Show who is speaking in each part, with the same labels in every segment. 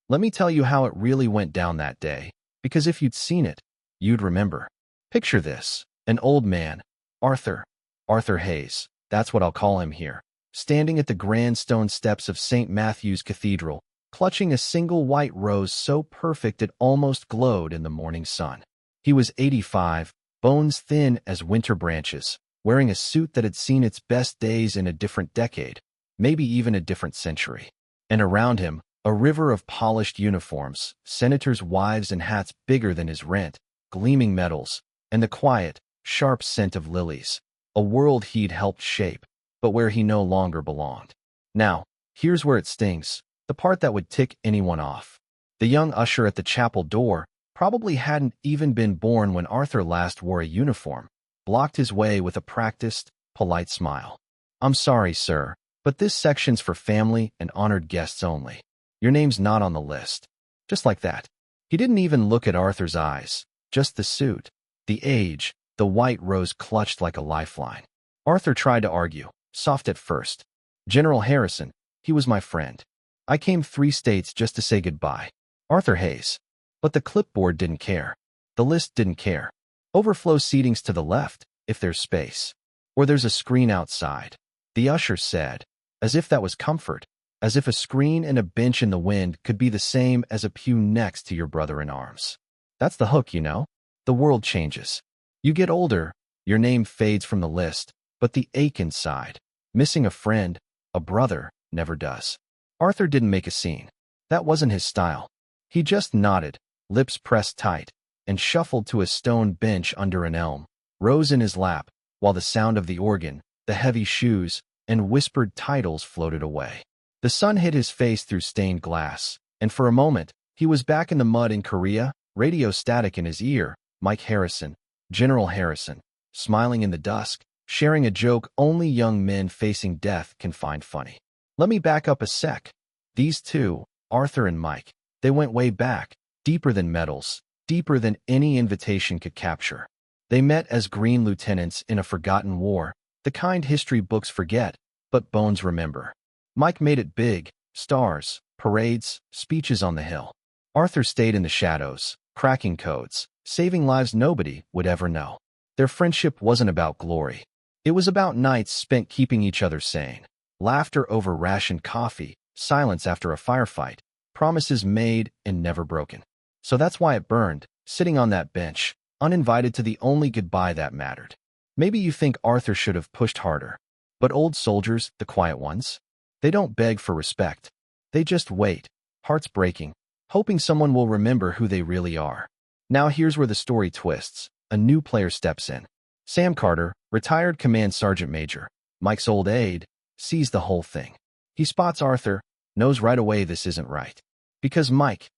Speaker 1: Let me tell you how it really went down that day, because if you'd seen it, you'd remember. Picture this, an old man, Arthur, Arthur Hayes, that's what I'll call him here, standing at the grand stone steps of St. Matthew's Cathedral, clutching a single white rose so perfect it almost glowed in the morning sun. He was 85, bones thin as winter branches, wearing a suit that had seen its best days in a different decade, maybe even a different century. And around him, a river of polished uniforms, senators' wives in hats bigger than his rent, gleaming medals, and the quiet, sharp scent of lilies, a world he'd helped shape, but where he no longer belonged. Now, here's where it stings, the part that would tick anyone off. The young usher at the chapel door probably hadn't even been born when Arthur last wore a uniform, blocked his way with a practiced, polite smile. "I'm sorry, sir, but this section's for family and honored guests only. Your name's not on the list." Just like that. He didn't even look at Arthur's eyes, just the suit, the age, the white rose clutched like a lifeline. Arthur tried to argue, soft at first. "General Harrison, he was my friend. I came 3 states just to say goodbye. Arthur Hayes." But the clipboard didn't care. The list didn't care. "Overflow seatings to the left, if there's space. Or there's a screen outside," the usher said, as if that was comfort, as if a screen and a bench in the wind could be the same as a pew next to your brother in arms. That's the hook, you know? The world changes. You get older, your name fades from the list, but the ache inside, missing a friend, a brother, never does. Arthur didn't make a scene. That wasn't his style. He just nodded, lips pressed tight, and shuffled to a stone bench under an elm, rose in his lap, while the sound of the organ, the heavy shoes, and whispered titles floated away. The sun hit his face through stained glass, and for a moment, he was back in the mud in Korea, radio static in his ear, Mike Harrison, General Harrison, smiling in the dusk, sharing a joke only young men facing death can find funny. Let me back up a sec. These two, Arthur and Mike, they went way back, deeper than medals, deeper than any invitation could capture. They met as green lieutenants in a forgotten war, the kind history books forget, but bones remember. Mike made it big, stars, parades, speeches on the hill. Arthur stayed in the shadows, cracking codes, saving lives nobody would ever know. Their friendship wasn't about glory. It was about nights spent keeping each other sane, laughter over rationed coffee, silence after a firefight, promises made and never broken. So that's why it burned, sitting on that bench, uninvited to the only goodbye that mattered. Maybe you think Arthur should have pushed harder. But old soldiers, the quiet ones, they don't beg for respect. They just wait, hearts breaking, hoping someone will remember who they really are. Now here's where the story twists. A new player steps in. Sam Carter, retired command sergeant major, Mike's old aide, sees the whole thing. He spots Arthur, knows right away this isn't right. Because Mike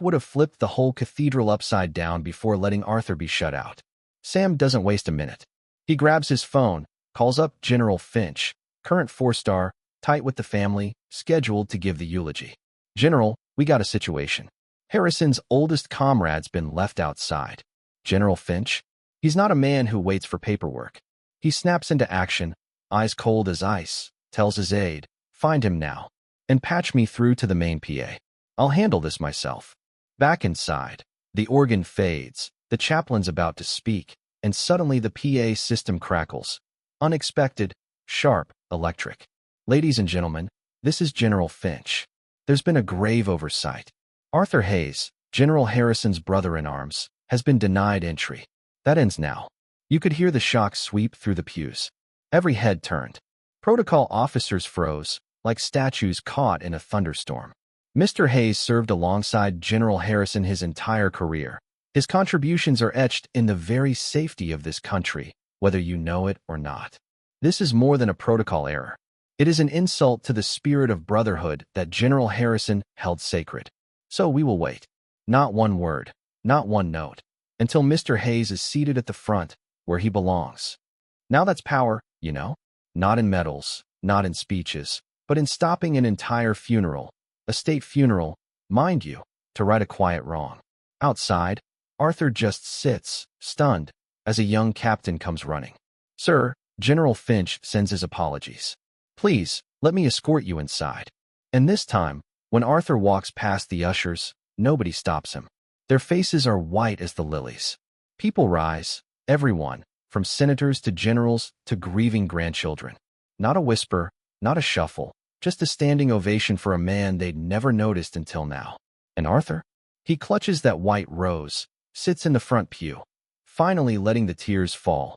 Speaker 1: would have flipped the whole cathedral upside down before letting Arthur be shut out. Sam doesn't waste a minute. He grabs his phone, calls up General Finch, current 4-star, tight with the family, scheduled to give the eulogy. "General, we got a situation. Harrison's oldest comrade's been left outside." General Finch? He's not a man who waits for paperwork. He snaps into action, eyes cold as ice, tells his aide, "Find him now, and patch me through to the main PA. I'll handle this myself." Back inside, the organ fades, the chaplain's about to speak, and suddenly the PA system crackles. Unexpected, sharp, electric. "Ladies and gentlemen, this is General Finch. There's been a grave oversight. Arthur Hayes, General Harrison's brother-in-arms, has been denied entry. That ends now." You could hear the shock sweep through the pews. Every head turned. Protocol officers froze, like statues caught in a thunderstorm. Mr. Hayes served alongside General Harrison his entire career. His contributions are etched in the very safety of this country, whether you know it or not. This is more than a protocol error. It is an insult to the spirit of brotherhood that General Harrison held sacred. So we will wait. Not one word, not one note, until Mr. Hayes is seated at the front, where he belongs. Now that's power, you know? Not in medals, not in speeches, but in stopping an entire funeral, a state funeral, mind you, to right a quiet wrong. Outside, Arthur just sits, stunned, as a young captain comes running. "Sir," General Finch sends his apologies. "Please, let me escort you inside." And this time, When Arthur walks past the ushers, nobody stops him. Their faces are white as the lilies. People rise, everyone, from senators to generals to grieving grandchildren. Not a whisper, not a shuffle, just a standing ovation for a man they'd never noticed until now. And Arthur? He clutches that white rose, sits in the front pew, finally letting the tears fall.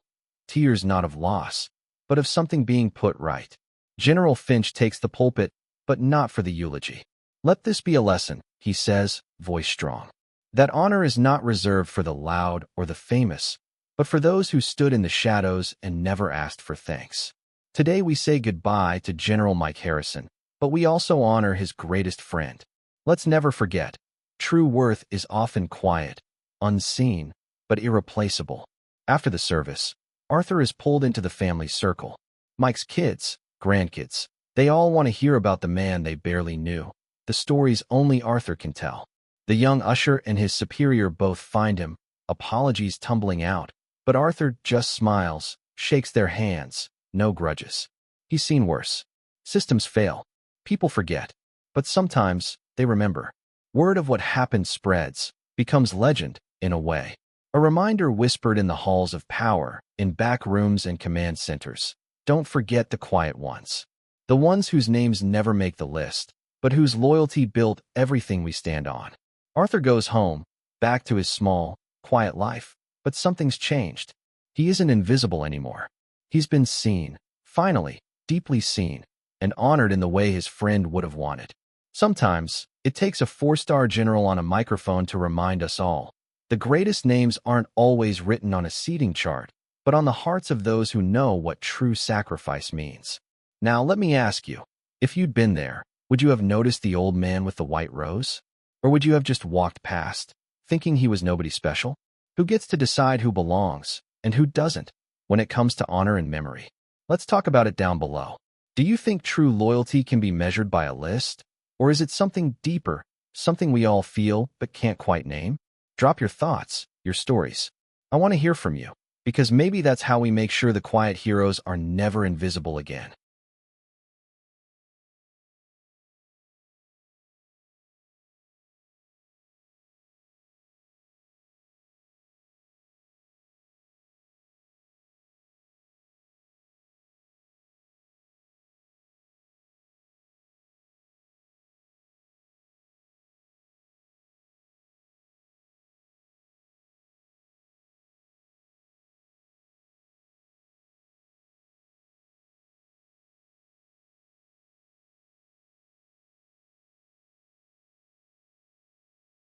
Speaker 1: Tears not of loss, but of something being put right. General Finch takes the pulpit, but not for the eulogy. Let this be a lesson, he says, voice strong. That honor is not reserved for the loud or the famous, but for those who stood in the shadows and never asked for thanks. Today we say goodbye to General Mike Harrison, but we also honor his greatest friend. Let's never forget, true worth is often quiet, unseen, but irreplaceable. After the service, Arthur is pulled into the family circle. Mike's kids, grandkids, they all want to hear about the man they barely knew, the stories only Arthur can tell. The young usher and his superior both find him, apologies tumbling out, but Arthur just smiles, shakes their hands, no grudges. He's seen worse. Systems fail. People forget. But sometimes they remember. Word of what happened spreads, becomes legend, in a way. A reminder whispered in the halls of power, in back rooms and command centers. Don't forget the quiet ones. The ones whose names never make the list, but whose loyalty built everything we stand on. Arthur goes home, back to his small, quiet life, but something's changed. He isn't invisible anymore. He's been seen, finally, deeply seen, and honored in the way his friend would have wanted. Sometimes, it takes a four-star general on a microphone to remind us all. The greatest names aren't always written on a seating chart, but on the hearts of those who know what true sacrifice means. Now, let me ask you, if you'd been there, would you have noticed the old man with the white rose? Or would you have just walked past, thinking he was nobody special? Who gets to decide who belongs, and who doesn't, when it comes to honor and memory? Let's talk about it down below. Do you think true loyalty can be measured by a list? Or is it something deeper, something we all feel but can't quite name? Drop your thoughts, your stories. I want to hear from you, because maybe that's how we make sure the quiet heroes are never invisible again.